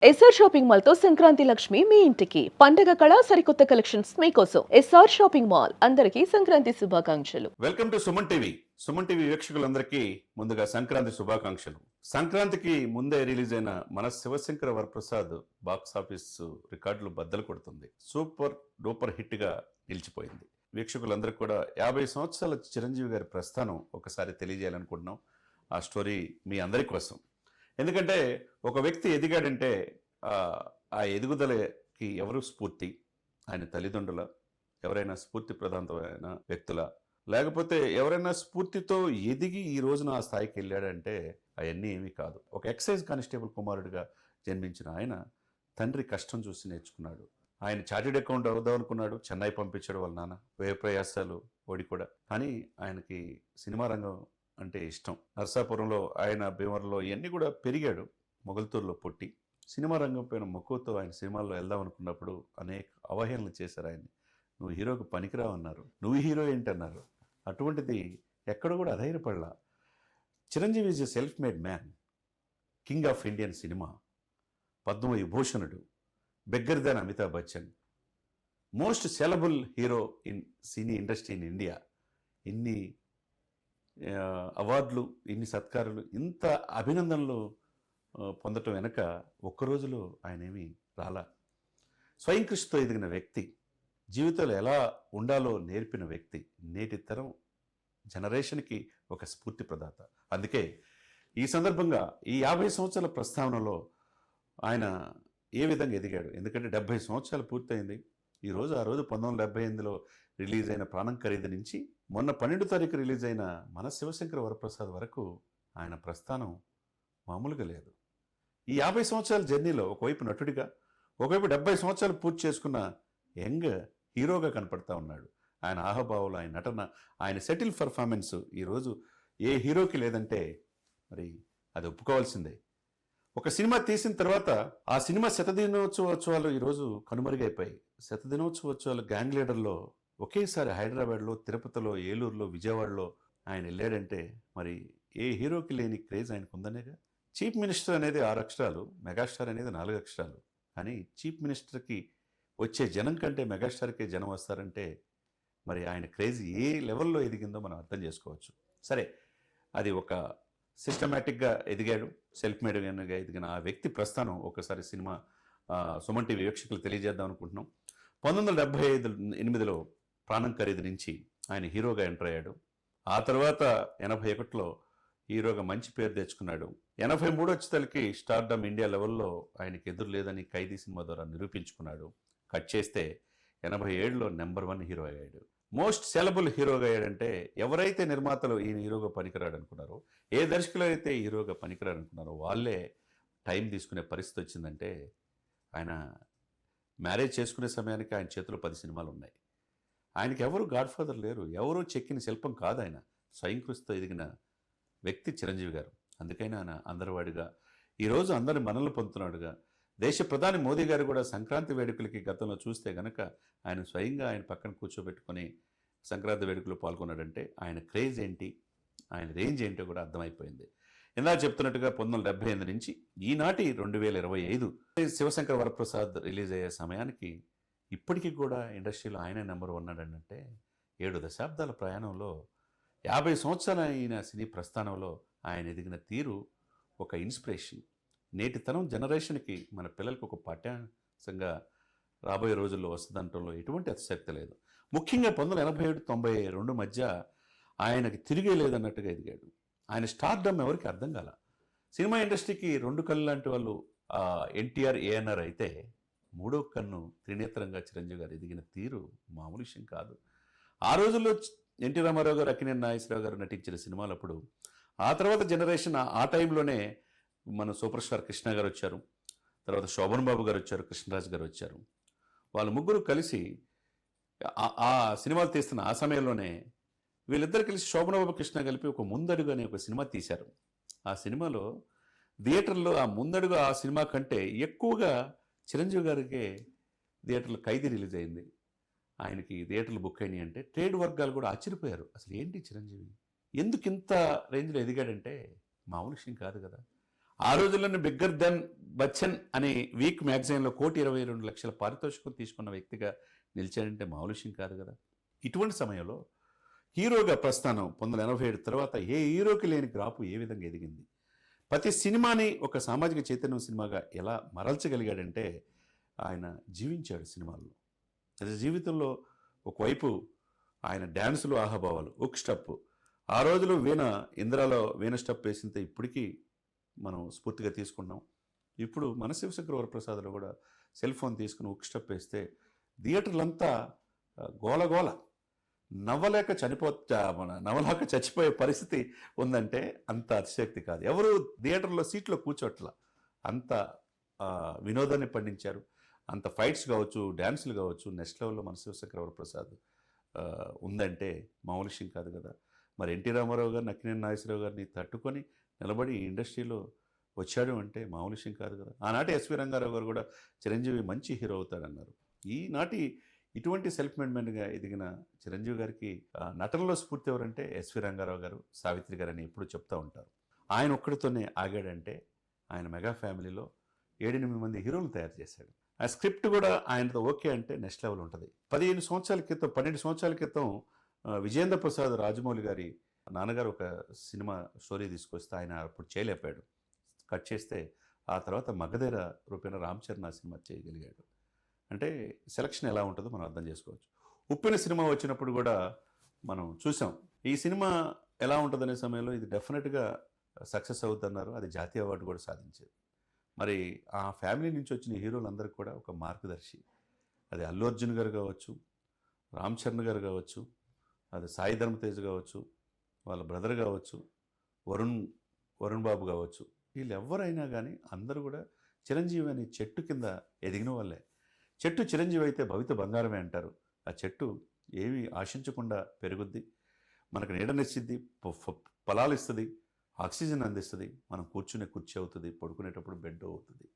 SR shopping mall తో సంక్రాంతి లక్ష్మి మీ ఇంటికి పండగ కళ సరికొత్త కలెక్షన్స్ మీకోసం ఎస్ఆర్ షాపింగ్ మాల్ అందరికీ సంక్రాంతి శుభాకాంక్షలు. Welcome to Suman TV. Suman TV వీక్షకులందరికీ ముందుగా సంక్రాంతి శుభాకాంక్షలు. సంక్రాంతికి ముందే రిలీజ్ అయిన మన శివశంకర వరప్రసాద్ బాక్స్ ఆఫీస్ రికార్డులు బద్దలు కొడుతుంది. సూపర్ డూపర్ హిట్ గా నిలిచిపోయింది. వీక్షకులందరికీ కూడా 50 సంవత్సరాల చిరంజీవి గారి ప్రస్థానం ఒకసారి తెలియజేయాలనుకుంటున్నాం. ఆ స్టోరీ మీ అందరి కోసం. ఎందుకంటే ఒక వ్యక్తి ఎదిగాడంటే ఆ ఎదుగుదలకి ఎవరు స్ఫూర్తి? ఆయన తల్లిదండ్రుల, ఎవరైనా స్ఫూర్తి ప్రధానమైన వ్యక్తుల, లేకపోతే ఎవరైనా స్ఫూర్తితో ఎదిగి ఈ రోజున ఆ స్థాయికి వెళ్ళాడంటే అవన్నీ ఏమీ కాదు. ఒక ఎక్సైజ్ కానిస్టేబుల్ కుమారుడిగా జన్మించిన ఆయన తండ్రి కష్టం చూసి నేర్చుకున్నాడు. ఆయన చార్టెడ్ అకౌంట్ అవుదాం అనుకున్నాడు, చెన్నై పంపించాడు వాళ్ళ నాన్న. వ్యయ ప్రయాసాలు ఓడి కూడా. కానీ ఆయనకి సినిమా రంగం అంటే ఇష్టం. నర్సాపురంలో ఆయన భీమవరంలో ఇవన్నీ కూడా పెరిగాడు. మొగల్తూరులో పుట్టి సినిమా రంగం పైన మక్కువతో ఆయన సినిమాల్లో వెళ్దాం అనుకున్నప్పుడు అనేక అవహేళనలు చేశారు ఆయన్ని. నువ్వు హీరోకు పనికిరావు అన్నారు, నువ్వు హీరో ఏంటన్నారు. అటువంటిది ఎక్కడ కూడా అధైర్యపడలా. Chiranjeevi is a self made man, king of Indian cinema, పద్మవిభూషణుడు, bigger than Amitabh Bachchan, most saleable hero in cine industry in India. ఇన్ని అవార్డులు, ఇన్ని సత్కారాలు, ఇంత అభినందనలు పొందటం వెనక ఒక్కరోజులో ఆయన ఏమీ రాలా. స్వయం కృషితో ఎదిగిన వ్యక్తి, జీవితంలో ఎలా ఉండాలో నేర్పిన వ్యక్తి, నేటి తరం జనరేషన్కి ఒక స్ఫూర్తి ప్రదాత. అందుకే ఈ సందర్భంగా ఈ 50 సంవత్సరాల ప్రస్తావనలో ఆయన ఏ విధంగా ఎదిగాడు. ఎందుకంటే 70 సంవత్సరాలు పూర్తయింది ఈరోజు. ఆ రోజు 1978లో రిలీజ్ అయిన ప్రాణం ఖరీదు నుంచి మొన్న 12వ తారీఖు రిలీజ్ అయిన మన శివశంకర వరప్రసాద్ వరకు ఆయన ప్రస్థానం మామూలుగా లేదు. ఈ 50 సంవత్సరాల జర్నీలో ఒకవైపు నటుడిగా, ఒకవైపు 70 సంవత్సరాలు పూర్తి చేసుకున్న యంగ్ హీరోగా కనపడతా ఉన్నాడు. ఆయన ఆహభావాలు, ఆయన నటన, ఆయన సెటిల్ పర్ఫార్మెన్స్ ఈరోజు ఏ హీరోకి లేదంటే మరి అది ఒప్పుకోవాల్సిందే. ఒక సినిమా తీసిన తర్వాత ఆ సినిమా శతదినోత్సవాలు ఈరోజు కనుమరుగైపోయి, శతదినోత్సవాలు గ్యాంగ్ లీడర్లో ఒకేసారి హైదరాబాద్లో, తిరుపతిలో, ఏలూరులో, విజయవాడలో ఆయన వెళ్ళాడంటే మరి ఏ హీరోకి లేని క్రేజ్ ఆయనకు ఉందనేగా. చీఫ్ మినిస్టర్ అనేది 6 అక్షరాలు, మెగాస్టార్ అనేది 4 అక్షరాలు. కానీ చీఫ్ మినిస్టర్కి వచ్చే జనం కంటే మెగాస్టార్కే జనం వస్తారంటే మరి ఆయన క్రేజ్ ఏ లెవెల్లో ఎదిగిందో మనం అర్థం చేసుకోవచ్చు. సరే, అది ఒక సిస్టమేటిక్గా ఎదిగాడు, సెల్ఫ్ మేడ్గా ఎదిగిన ఆ వ్యక్తి ప్రస్థానం ఒకసారి సినిమా సుమన్ టీవీ వీక్షకులు తెలియజేద్దాం అనుకుంటున్నాం. 1978లో ప్రాణం ఖరీదు నుంచి ఆయన హీరోగా ఎంటర్ అయ్యాడు. ఆ తర్వాత 81లో హీరోగా మంచి పేరు తెచ్చుకున్నాడు. 83 వచ్చేసరికి స్టార్డమ్ ఇండియా లెవెల్లో ఆయనకి ఎదురు లేదని ఖైదీ సినిమా ద్వారా నిరూపించుకున్నాడు. కట్ చేస్తే 87లో నెంబర్ 1 హీరో అయ్యాడు. మోస్ట్ సెలబుల్ హీరోగా అయ్యాడంటే ఎవరైతే నిర్మాతలు ఈయన హీరోగా పనికిరాడు అనుకున్నారో, ఏ దర్శకులు అయితే హీరోగా పనికిరాడు అనుకున్నారో వాళ్ళే టైం తీసుకునే పరిస్థితి వచ్చిందంటే, ఆయన మ్యారేజ్ చేసుకునే సమయానికి ఆయన చేతిలో 10 సినిమాలు ఉన్నాయి. ఆయనకి ఎవరు గాడ్ ఫాదర్ లేరు, ఎవరూ చెక్కిన శిల్పం కాదు. ఆయన స్వయం కృషితో ఎదిగిన వ్యక్తి చిరంజీవి గారు. అందుకైనా ఆయన అందరివాడిగా ఈరోజు అందరి మనల్ని పొందుతున్నాడుగా. దేశ ప్రధాని మోదీ గారు కూడా సంక్రాంతి వేడుకలకి గతంలో చూస్తే గనక ఆయన స్వయంగా ఆయన పక్కన కూర్చోబెట్టుకొని సంక్రాంతి వేడుకలు పాల్గొన్నాడంటే ఆయన క్రేజ్ ఏంటి, ఆయన రేంజ్ ఏంటో కూడా అర్థమైపోయింది. ఇందాక చెప్తున్నట్టుగా 1978 నుంచి ఈనాటి 2025 శివశంకర వరప్రసాద్ రిలీజ్ అయ్యే సమయానికి ఇప్పటికీ కూడా ఇండస్ట్రీలో ఆయనే నెంబర్ 1 అంటే 7 దశాబ్దాల ప్రయాణంలో 50 సంవత్సరాల అయిన సినీ ప్రస్థానంలో ఆయన ఎదిగిన తీరు ఒక ఇన్స్పిరేషన్. నేటి తరం జనరేషన్కి, మన పిల్లలకు ఒక పాఠ్యాంశంగా రాబోయే రోజుల్లో వస్తుందంటంలో ఎటువంటి అతిశక్తి లేదు. ముఖ్యంగా 1987-92 మధ్య ఆయనకి తిరిగే లేదన్నట్టుగా ఎదిగాడు. ఆయన స్టార్డమ్ ఎవరికి అర్థం కాల. సినిమా ఇండస్ట్రీకి 2 కళ్ళు లాంటి వాళ్ళు ఎన్టీఆర్, ఏఎన్ఆర్ అయితే 3వ కన్ను త్రినేత్రంగా చిరంజీవి గారు ఎదిగిన తీరు మామూలు విషయం కాదు. ఆ రోజుల్లో ఎన్టీ రామారావు గారు, అక్కినేని నాగేశ్వరరావు గారు నటించిన సినిమాలు అప్పుడు. ఆ తర్వాత జనరేషన్ ఆ టైంలోనే మన సూపర్ స్టార్ కృష్ణ గారు వచ్చారు, తర్వాత శోభన్ బాబు గారు వచ్చారు, కృష్ణరాజు గారు వచ్చారు. వాళ్ళు ముగ్గురు కలిసి ఆ సినిమాలు తీస్తున్న ఆ సమయంలోనే వీళ్ళిద్దరు కలిసి శోభన్ బాబు, కృష్ణ కలిపి ఒక ముందడుగు అనే ఒక సినిమా తీశారు. ఆ సినిమాలో థియేటర్లో ఆ ముందడుగు ఆ సినిమా కంటే ఎక్కువగా చిరంజీవి గారికి థియేటర్లో ఖైదీ రిలీజ్ అయింది. ఆయనకి థియేటర్లు బుక్ అయినాయి అంటే ట్రేడ్ వర్గాలు కూడా ఆశ్చర్యపోయారు. అసలు ఏంటి చిరంజీవి ఎందుకు ఇంత రేంజ్లో ఎదిగాడంటే మామూలు విషయం కాదు కదా. ఆ రోజుల్లోనే బిగ్గర్ దెన్ బచ్చన్ అనే వీక్ మ్యాగజైన్లో 1,22,00,000 పారితోషికం తీసుకున్న వ్యక్తిగా నిలిచాడంటే మామూలు విషయం కాదు కదా. ఇటువంటి సమయంలో హీరోగా ప్రస్థానం 1987 తర్వాత ఏ హీరోకి లేని గ్రాపు ఏ విధంగా ఎదిగింది, ప్రతి సినిమాని ఒక సామాజిక చైతన్యం సినిమాగా ఎలా మరల్చగలిగాడంటే ఆయన జీవించాడు సినిమాల్లో. నిజ జీవితంలో ఒకవైపు ఆయన డ్యాన్సులు ఆహాభావాలు, ఉక్ స్టెప్, ఆ రోజులో వీణ ఇందిరాలో వీణ స్టెప్ వేసింత ఇప్పటికీ మనం స్ఫూర్తిగా తీసుకున్నాం. ఇప్పుడు మన శివశంకర వరప్రసాద్లో కూడా సెల్ ఫోన్ తీసుకుని ఉక్ స్టెప్ వేస్తే థియేటర్లంతా గోలగోల, నవ్వలేక చచ్చిపోయే పరిస్థితి ఉందంటే అంత అతిశక్తి కాదు. ఎవరు థియేటర్లో సీట్లో కూర్చోట్ల, అంత వినోదాన్ని పండించారు. అంత ఫైట్స్ కావచ్చు, డ్యాన్సులు కావచ్చు, నెక్స్ట్ లెవెల్లో మన శివశంకర వరప్రసాద్ ఉందంటే మామూలు విషయం కాదు కదా. మరి ఎన్టీ రామారావు గారు, అక్కినేని నాగేశ్వరరావు గారిని తట్టుకొని నిలబడి ఇండస్ట్రీలో వచ్చాడు అంటే మామూలు విషయం కాదు కదా. ఆనాటి ఎస్వి రంగారావు గారు కూడా చిరంజీవి మంచి హీరో అవుతాడన్నారు. ఈనాటి ఇటువంటి సెల్ఫ్ మేడ్ మ్యాన్గా ఎదిగిన చిరంజీవి గారికి నటనలో స్ఫూర్తి ఎవరంటే ఎస్వి రంగారావు గారు, సావిత్రి గారు అని ఎప్పుడు చెప్తూ ఉంటారు. ఆయన ఒక్కడితోనే ఆగాడంటే ఆయన మెగా ఫ్యామిలీలో 7-8 మంది హీరోలు తయారు చేశాడు. ఆ స్క్రిప్ట్ కూడా ఆయనతో ఓకే అంటే నెక్స్ట్ లెవెల్ ఉంటుంది. 12 సంవత్సరాల క్రితం విజేంద్ర ప్రసాద్ రాజమౌళి గారి నాన్నగారు ఒక సినిమా స్టోరీ తీసుకొస్తే ఆయన అప్పుడు చేయలేపాడు, కట్ చేస్తే ఆ తర్వాత మగధీర రూపేణ రామ్ చరణ్ ఆ సినిమా చేయగలిగాడు. అంటే సెలక్షన్ ఎలా ఉంటుందో మనం అర్థం చేసుకోవచ్చు. ఉప్పెన సినిమా వచ్చినప్పుడు కూడా మనం చూసాం ఈ సినిమా ఎలా ఉంటుందనే సమయంలో ఇది డెఫినెట్గా సక్సెస్ అవుతున్నారు. అది జాతీయ అవార్డు కూడా సాధించేది. మరి ఆ ఫ్యామిలీ నుంచి వచ్చిన హీరోలందరికీ కూడా ఒక మార్గదర్శి. అది అల్లు అర్జున్ గారు కావచ్చు, రామ్ చరణ్ గారు కావచ్చు, అది సాయి ధర్మ తేజ్ కావచ్చు, వాళ్ళ బ్రదర్ కావచ్చు, వరుణ్ బాబు కావచ్చు, వీళ్ళు ఎవరైనా కానీ అందరూ కూడా చిరంజీవి అనే చెట్టు కింద ఎదిగిన వాళ్ళే. చెట్టు చిరంజీవి అయితే భవిత బంగారమే అంటారు. ఆ చెట్టు ఏమీ ఆశించకుండా పెరుగుద్ది, మనకు నీడనిచ్చిద్ది, ఫలాలు ఇస్తుంది, ఆక్సిజన్ అందిస్తుంది, మనం కూర్చునే కుర్చీ అవుతుంది, పడుకునేటప్పుడు బెడ్ అవుతుంది,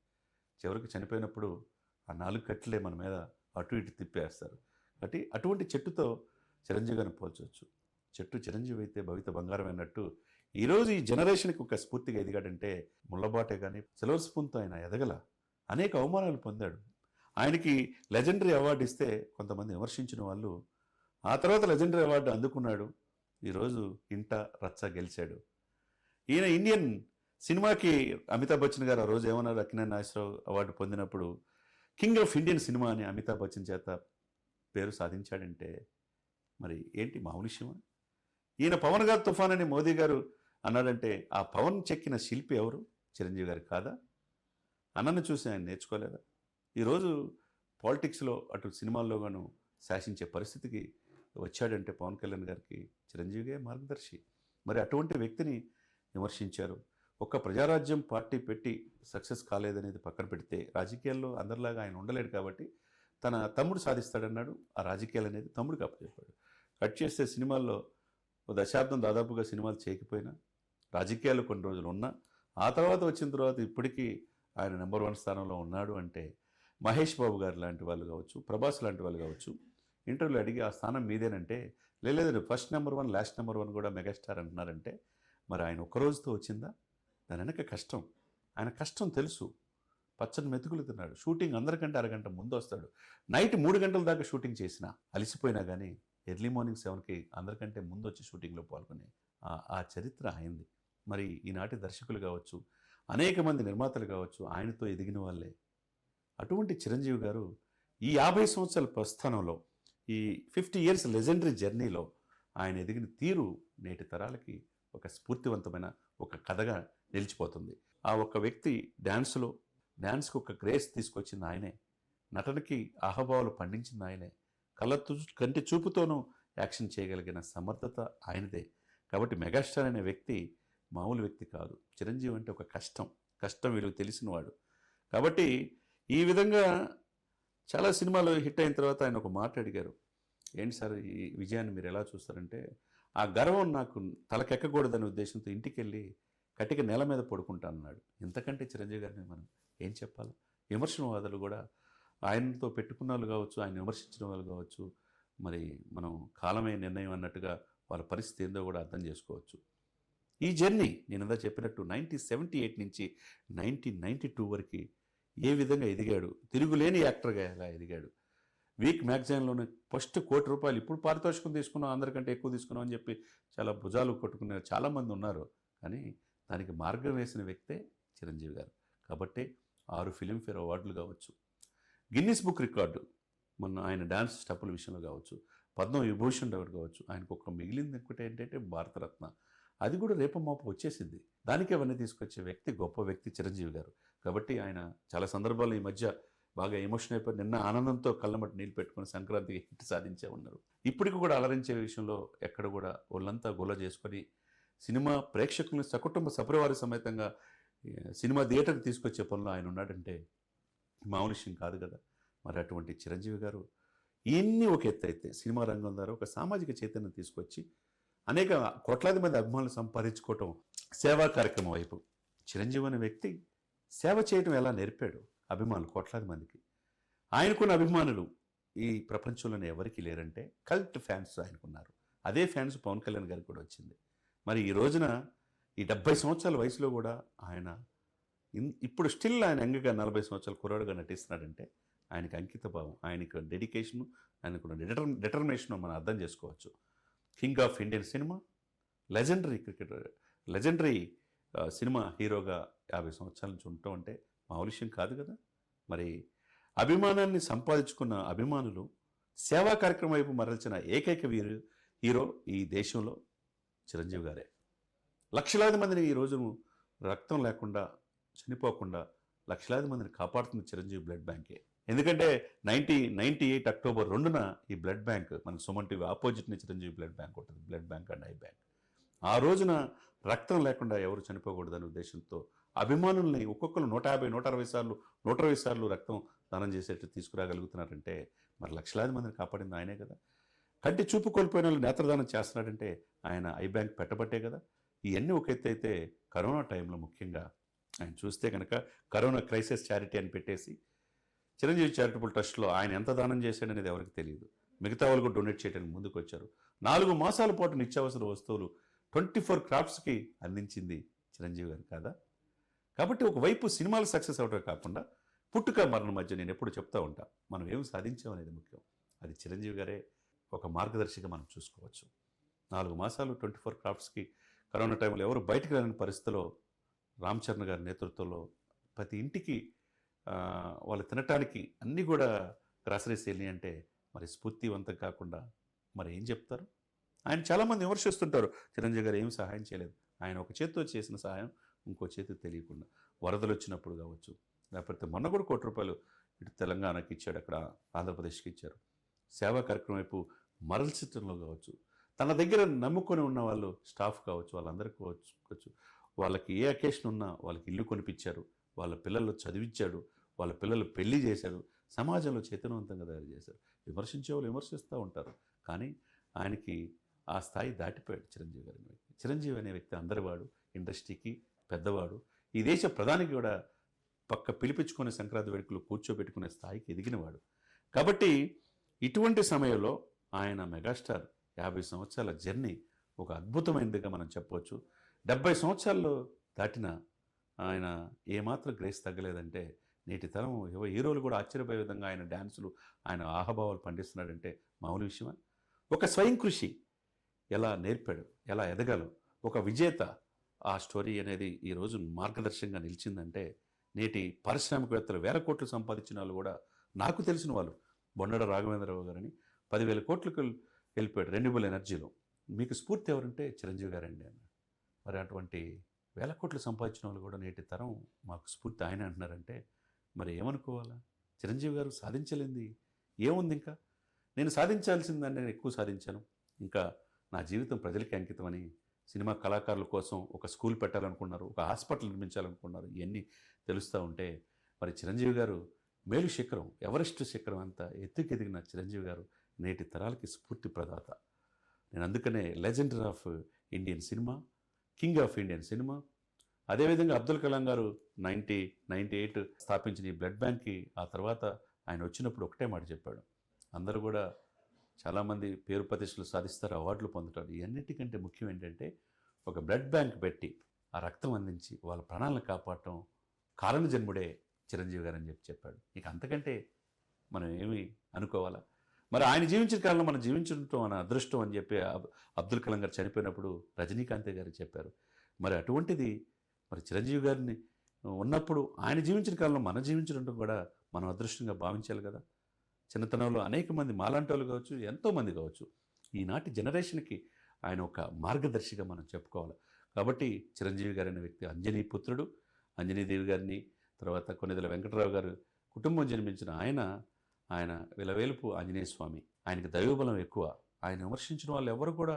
చివరికి చనిపోయినప్పుడు ఆ 4 కట్లే మన మీద అటు ఇటు తిప్పేస్తారు. కాబట్టి అటువంటి చెట్టుతో చిరంజీవి గారిని పోల్చవచ్చు. చెట్టు చిరంజీవి అయితే భవిత బంగారం అన్నట్టు ఈరోజు ఈ జనరేషన్కి ఒక స్ఫూర్తిగా ఎదిగాడంటే ముళ్ళబాటే కానీ సిల్వర్ స్పూన్తో ఆయన ఎదగల, అనేక అవమానాలు పొందాడు. ఆయనకి లెజెండరీ అవార్డు ఇస్తే కొంతమంది విమర్శించిన వాళ్ళు, ఆ తర్వాత లెజెండరీ అవార్డు అందుకున్నాడు. ఈరోజు ఇంట రచ్చ గెలిచాడు. ఈయన ఇండియన్ సినిమాకి అమితాబ్ బచ్చన్ గారు ఆ రోజు ఏమన్నారు, అక్కినేని నాగేశ్వరరావు అవార్డు పొందినప్పుడు కింగ్ ఆఫ్ ఇండియన్ సినిమా అని అమితాబ్ బచ్చన్ చేత పేరు సాధించాడంటే మరి ఏంటి మామూలు విషయమా? ఈయన పవన్ గారు తుఫాన్ అని మోదీ గారు అన్నాడంటే ఆ పవన్ చెక్కిన శిల్పి ఎవరు? చిరంజీవి గారు కాదా? అన్నను చూసి ఆయన నేర్చుకోలేదా? ఈరోజు పాలిటిక్స్లో అటు సినిమాల్లోగాను శాసించే పరిస్థితికి వచ్చాడంటే పవన్ కళ్యాణ్ గారికి చిరంజీవిగా మార్గదర్శి. మరి అటువంటి వ్యక్తిని విమర్శించారు. ఒక్క ప్రజారాజ్యం పార్టీ పెట్టి సక్సెస్ కాలేదనేది పక్కన పెడితే రాజకీయాల్లో అందరిలాగా ఆయన ఉండలేడు కాబట్టి తన తమ్ముడు సాధిస్తాడన్నాడు. ఆ రాజకీయాలు అనేది తమ్ముడికి అప్పచెప్పాడు. కట్ చేస్తే సినిమాల్లో దశాబ్దం దాదాపుగా సినిమాలు చేయకపోయినా రాజకీయాలు కొన్ని రోజులు ఉన్నా ఆ తర్వాత వచ్చిన తర్వాత ఇప్పటికీ ఆయన నెంబర్ 1 స్థానంలో ఉన్నాడు అంటే మహేష్ బాబు గారు లాంటి వాళ్ళు కావచ్చు, ప్రభాస్ లాంటి వాళ్ళు కావచ్చు, ఇంటర్వ్యూలో అడిగి ఆ స్థానం మీదేనంటే లేదు ఫస్ట్ నెంబర్ 1 లాస్ట్ నెంబర్ 1 కూడా మెగాస్టార్ అంటున్నారంటే మరి ఆయన ఒక్కరోజుతో వచ్చిందా? దాని వెనక కష్టం, ఆయన కష్టం తెలుసు. పచ్చని మెతుకులు తిన్నాడు. షూటింగ్ అందరికంటే అరగంట ముందు వస్తాడు. నైట్ 3 గంటల దాకా షూటింగ్ చేసినా అలసిపోయినా కానీ ఎర్లీ మార్నింగ్ 7కి అందరికంటే ముందు వచ్చి షూటింగ్లో పాల్గొనే ఆ చరిత్ర అయింది. మరి ఈనాటి దర్శకులు కావచ్చు, అనేక మంది నిర్మాతలు కావచ్చు, ఆయనతో ఎదిగిన వాళ్ళే. అటువంటి చిరంజీవి గారు ఈ 50 సంవత్సరాల ప్రస్థానంలో, ఈ 50 ఇయర్స్ లెజెండరీ జర్నీలో ఆయన ఎదిగిన తీరు నేటి తరాలకి ఒక స్ఫూర్తివంతమైన ఒక కథగా నిలిచిపోతుంది. ఆ ఒక్క వ్యక్తి డ్యాన్స్కి ఒక గ్రేస్ తీసుకొచ్చింది ఆయనే, నటనకి ఆహభావాలు పండించింది ఆయనే, కంటి చూపుతోనూ యాక్షన్ చేయగలిగిన సమర్థత ఆయనదే. కాబట్టి మెగాస్టార్ అనే వ్యక్తి మామూలు వ్యక్తి కాదు. చిరంజీవి అంటే ఒక కష్టం వీళ్ళకి తెలిసినవాడు. కాబట్టి ఈ విధంగా చాలా సినిమాలు హిట్ అయిన తర్వాత ఆయన ఒక మాట అడిగారు, ఏంటి సార్ ఈ విజయాన్ని మీరు ఎలా చూస్తారంటే, ఆ గర్వం నాకు తలకెక్కకూడదనే ఉద్దేశంతో ఇంటికి వెళ్ళి కట్టిక నేల మీద పడుకుంటాను అన్నాడు. ఇంతకంటే చిరంజీవి గారిని మనం ఏం చెప్పాలి? విమర్శనవాదులు కూడా ఆయనతో పెట్టుకున్న వాళ్ళు కావచ్చు, ఆయన విమర్శించిన వాళ్ళు కావచ్చు, మరి మనం కాలమే నిర్ణయం అన్నట్టుగా వాళ్ళ పరిస్థితి ఏందో కూడా అర్థం చేసుకోవచ్చు. ఈ జర్నీ నేను ఇందా చెప్పినట్టు 1978 నుంచి 1992 వరకు ఏ విధంగా ఎదిగాడు, తిరుగులేని యాక్టర్గా ఎలా ఎదిగాడు. వీక్ మ్యాగజైన్లోనే ఫస్ట్ ₹1,00,00,000 ఇప్పుడు పారితోషికం తీసుకున్నాం, అందరికంటే ఎక్కువ తీసుకున్నాం అని చెప్పి చాలా భుజాలు కొట్టుకునే చాలామంది ఉన్నారు. కానీ దానికి మార్గం వేసిన వ్యక్తే చిరంజీవి గారు. కాబట్టి 6 ఫిలింఫేర్ అవార్డులు కావచ్చు, గిన్నిస్ బుక్ రికార్డు మొన్న ఆయన డాన్స్ స్టెప్పుల విషయంలో కావచ్చు, పద్మ విభూషణ్ అవార్డు కావచ్చు, ఆయనకు ఒక మిగిలింది ఒకటి ఏంటంటే భారతరత్న. అది కూడా రేపు మాపు వచ్చేసింది. దానికి అవన్నీ తీసుకొచ్చే వ్యక్తి, గొప్ప వ్యక్తి చిరంజీవి గారు. కాబట్టి ఆయన చాలా సందర్భాల్లో ఈ మధ్య బాగా ఎమోషన్ అయిపోయి నిన్న ఆనందంతో కళ్ళమట్టి నీళ్ళు పెట్టుకుని సంక్రాంతికి హిట్ సాధించే ఉన్నారు. ఇప్పటికి కూడా అలరించే విషయంలో ఎక్కడ కూడా ఒళ్ళంతా గొల్ల చేసుకొని సినిమా ప్రేక్షకులను సకుటుంబ సపరివార సమేతంగా సినిమా థియేటర్కి తీసుకొచ్చే పనిలో ఆయన ఉన్నాడంటే మామూలు విషయం కాదు కదా. మరి అటువంటి చిరంజీవి గారు ఇన్ని ఒక ఎత్తు అయితే సినిమా రంగం ద్వారా ఒక సామాజిక చైతన్యం తీసుకొచ్చి అనేక కోట్లాది మంది అభిమానులు సంపాదించుకోవటం, సేవా కార్యక్రమం వైపు చిరంజీవి అనే వ్యక్తి సేవ చేయటం ఎలా నేర్పాడు అభిమానులు కోట్లాది మందికి. ఆయనకున్న అభిమానులు ఈ ప్రపంచంలోనే ఎవరికి లేరంటే కల్ట్ ఫ్యాన్స్ ఆయనకున్నారు. అదే ఫ్యాన్స్ పవన్ కళ్యాణ్ గారికి కూడా వచ్చింది. మరి ఈ రోజున ఈ 70 సంవత్సరాల వయసులో కూడా ఆయన ఇప్పుడు స్టిల్ ఆయన యంగ్గా 40 సంవత్సరాల కుర్రాడుగా నటిస్తున్నాడంటే ఆయనకి అంకిత భావం, ఆయనకు డెడికేషను, ఆయనకున్న డిటర్మినేషను మనం అర్థం చేసుకోవచ్చు. King of Indian cinema, legendary cricketer, legendary cinema హీరోగా 50 సంవత్సరాల నుంచి ఉండటం అంటే మామూలు విషయం కాదు కదా. మరి అభిమానాన్ని సంపాదించుకున్న అభిమానులు సేవా కార్యక్రమం వైపు మరల్చిన ఏకైక హీరో ఈ దేశంలో చిరంజీవి గారే. లక్షలాది మందిని ఈ రోజు రక్తం లేకుండా చనిపోకుండా లక్షలాది మందిని కాపాడుతున్న చిరంజీవి బ్లడ్ బ్యాంకే. ఎందుకంటే 1998 అక్టోబర్ 2న ఈ బ్లడ్ బ్యాంక్ మన సుమన్ టీవీ ఆపోజిట్ని చిరంజీవి బ్లడ్ బ్యాంక్ ఉంటుంది, blood bank and eye bank. ఆ రోజున రక్తం లేకుండా ఎవరు చనిపోకూడదనే ఉద్దేశంతో అభిమానుల్ని ఒక్కొక్కరు 150, 120 సార్లు రక్తం దానం చేసేట్టు తీసుకురాగలుగుతున్నారంటే మరి లక్షలాది మందిని కాపాడింది ఆయనే కదా. కంటి చూపు కోల్పోయిన వాళ్ళు నేత్రదానం చేస్తున్నాడంటే ఆయన ఐ బ్యాంక్ పెట్టబట్టే కదా. ఇవన్నీ ఒక ఎత్తు అయితే కరోనా టైంలో ముఖ్యంగా ఆయన చూస్తే కనుక కరోనా క్రైసిస్ చారిటీ అని పెట్టేసి చిరంజీవి చారిటబుల్ ట్రస్ట్లో ఆయన ఎంత దానం చేశాడనేది ఎవరికి తెలియదు. మిగతా వాళ్ళు కూడా డొనేట్ చేయడానికి ముందుకు వచ్చారు. 4 మాసాల పాటు నిత్యావసర వస్తువులు 24 క్రాఫ్ట్స్కి అందించింది చిరంజీవి గారు కాదా. కాబట్టి ఒకవైపు సినిమాలు సక్సెస్ అవటమే కాకుండా పుట్టుక మరణం మధ్య నేను ఎప్పుడు చెప్తా ఉంటా, మనం ఏమి సాధించామనేది ముఖ్యం. అది చిరంజీవి గారే ఒక మార్గదర్శిగా మనం చూసుకోవచ్చు. 4 మాసాలు 24 క్రాఫ్ట్స్కి కరోనా టైంలో ఎవరు బయటకు రాని పరిస్థితిలో రామ్ చరణ్ గారి నేతృత్వంలో ప్రతి ఇంటికి వాళ్ళు తినటానికి అన్నీ కూడా గ్రాసరీస్ వెళ్ళి అంటే మరి స్ఫూర్తివంతం కాకుండా మరి ఏం చెప్తారు. ఆయన చాలామంది విమర్శిస్తుంటారు చిరంజీవి గారు ఏం సహాయం చేయలేదు. ఆయన ఒక చేతితో చేసిన సహాయం ఇంకో చేతికి తెలియకుండా వరదలు వచ్చినప్పుడు కావచ్చు, లేకపోతే మొన్న కూడా ₹1,00,00,000 ఇటు తెలంగాణకి ఇచ్చాడు, అక్కడ ఆంధ్రప్రదేశ్కి ఇచ్చారు. సేవా కార్యక్రమం వైపు మరల్చడంలో కావచ్చు, తన దగ్గర నమ్ముకొని ఉన్న వాళ్ళు స్టాఫ్ కావచ్చు, వాళ్ళందరికీ కావచ్చు, వాళ్ళకి ఏ అకేషన్ ఉన్నా వాళ్ళకి ఇల్లు కొనిపించారు, వాళ్ళ పిల్లలు చదివించాడు, వాళ్ళ పిల్లలు పెళ్లి చేశారు, సమాజంలో చైతన్యవంతంగా తయారు చేశారు. విమర్శించే వాళ్ళు విమర్శిస్తూ ఉంటారు, కానీ ఆయనకి ఆ స్థాయి దాటిపోయాడు చిరంజీవి గారి వ్యక్తి. చిరంజీవి అనే వ్యక్తి అందరివాడు, ఇండస్ట్రీకి పెద్దవాడు, ఈ దేశ ప్రధానికి కూడా పక్క పిలిపించుకునే సంక్రాంతి వేడుకలు కూర్చోబెట్టుకునే స్థాయికి ఎదిగినవాడు. కాబట్టి ఇటువంటి సమయంలో ఆయన మెగాస్టార్ 50 సంవత్సరాల జర్నీ ఒక అద్భుతమైనదిగా మనం చెప్పవచ్చు. 70 సంవత్సరాల్లో దాటిన ఆయన ఏమాత్రం గ్రేస్ తగ్గలేదంటే నేటి తరం హీరోలు కూడా ఆశ్చర్యపోయే విధంగా ఆయన డ్యాన్సులు, ఆయన ఆహభావాలు పండిస్తున్నాడంటే మామూలు విషయమా. ఒక స్వయం కృషి ఎలా నేర్పాడు, ఎలా ఎదగాలో ఒక విజేత ఆ స్టోరీ అనేది ఈరోజు మార్గదర్శకంగా నిలిచిందంటే నేటి పారిశ్రామికవేత్తలు 1,000 కోట్లు సంపాదించిన వాళ్ళు కూడా, నాకు తెలిసిన వాళ్ళు బొన్నడ రాఘవేంద్రరావు గారని 10,000 కోట్లకు వెళ్ళిపోయాడు రెన్యూబుల్ ఎనర్జీలో. మీకు స్ఫూర్తి ఎవరంటే చిరంజీవి గారండి అన్న. మరి అటువంటి 1,000 కోట్లు సంపాదించిన వాళ్ళు కూడా నేటి తరం మాకు స్ఫూర్తి ఆయన అంటున్నారంటే మరి ఏమనుకోవాలా. చిరంజీవి గారు సాధించలేంది ఏముంది, ఇంకా నేను సాధించాల్సిందని నేను ఎక్కువ సాధించాను, ఇంకా నా జీవితం ప్రజలకి అంకితమని సినిమా కళాకారుల కోసం ఒక స్కూల్ పెట్టాలనుకున్నారు, ఒక హాస్పిటల్ నిర్మించాలనుకున్నారు. ఇవన్నీ తెలుస్తూ ఉంటే మరి చిరంజీవి గారు మేలు శిఖరం, ఎవరెస్ట్ శిఖరం అంత ఎత్తుకెదిగిన చిరంజీవి గారు నేటి తరాలకి స్ఫూర్తి ప్రదాత. నేను అందుకనే Legender of Indian cinema, king of Indian cinema. అదేవిధంగా అబ్దుల్ కలాం గారు 98 స్థాపించిన ఈ బ్లడ్ బ్యాంక్కి ఆ తర్వాత ఆయన వచ్చినప్పుడు ఒకటే మాట చెప్పాడు, అందరూ కూడా చాలామంది పేరు ప్రతిష్టలు సాధిస్తారు, అవార్డులు పొందుతారు. ఇవన్నిటికంటే ముఖ్యం ఏంటంటే ఒక బ్లడ్ బ్యాంక్ పెట్టి ఆ రక్తం అందించి వాళ్ళ ప్రాణాలను కాపాడటం కారణ జన్ముడే చిరంజీవి గారు అని చెప్పాడు. ఇక అంతకంటే మనం ఏమి అనుకోవాలా? మరి ఆయన జీవించిన కాలంలో మనం జీవించడం మన అదృష్టం అని చెప్పి అబ్దుల్ కలాం గారు చనిపోయినప్పుడు రజనీకాంత్ గారు చెప్పారు. మరి అటువంటిది మరి చిరంజీవి గారిని ఉన్నప్పుడు ఆయన జీవించిన కాలంలో మనం జీవించడం కూడా మనం అదృష్టంగా భావించాలి కదా. చిన్నతనంలో అనేక మంది మాలాంటి వాళ్ళు కావచ్చు, ఎంతోమంది కావచ్చు, ఈనాటి జనరేషన్కి ఆయన ఒక మార్గదర్శిగా మనం చెప్పుకోవాలి. కాబట్టి చిరంజీవి గారు అనే వ్యక్తి అంజనీ పుత్రుడు. అంజనీదేవి గారిని, తర్వాత కొన్నిదెల వెంకటరావు గారు కుటుంబం జన్మించిన ఆయన విలవేలుపు ఆంజనేయ స్వామి. ఆయనకి దైవబలం ఎక్కువ. ఆయన విమర్శించిన వాళ్ళు ఎవరు కూడా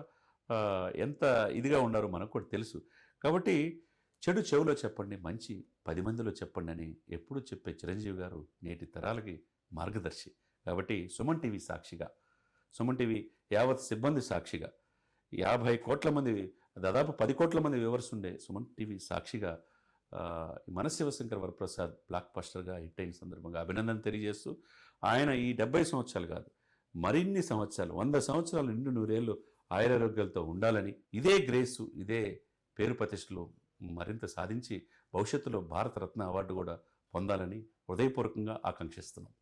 ఎంత ఇదిగా ఉన్నారో మనకు కూడా తెలుసు. కాబట్టి చెడు చెవులో చెప్పండి, మంచి 10 మందిలో చెప్పండి అని ఎప్పుడూ చెప్పే చిరంజీవి గారు నేటి తరాలకి మార్గదర్శి. కాబట్టి సుమన్ టీవీ సాక్షిగా, సుమన్ టీవీ యావత్ సిబ్బంది సాక్షిగా, 50 కోట్ల మంది, దాదాపు 10 కోట్ల మంది వ్యూవర్స్ ఉండే సుమన్ టీవీ సాక్షిగా మన శివశంకర్ వరప్రసాద్ బ్లాక్ బస్టర్గా హిట్ అయిన సందర్భంగా అభినందన తెలియజేస్తూ, ఆయన ఈ 70 సంవత్సరాలు కాదు, మరిన్ని సంవత్సరాలు, 100 సంవత్సరాలు నిండు 100 ఏళ్ళు ఆయురారోగ్యాలతో ఉండాలని, ఇదే గ్రేసు, ఇదే పేరు ప్రతిష్టలు మరింత సాధించి భవిష్యత్తులో భారతరత్న అవార్డు కూడా పొందాలని హృదయపూర్వకంగా ఆకాంక్షిస్తున్నాం.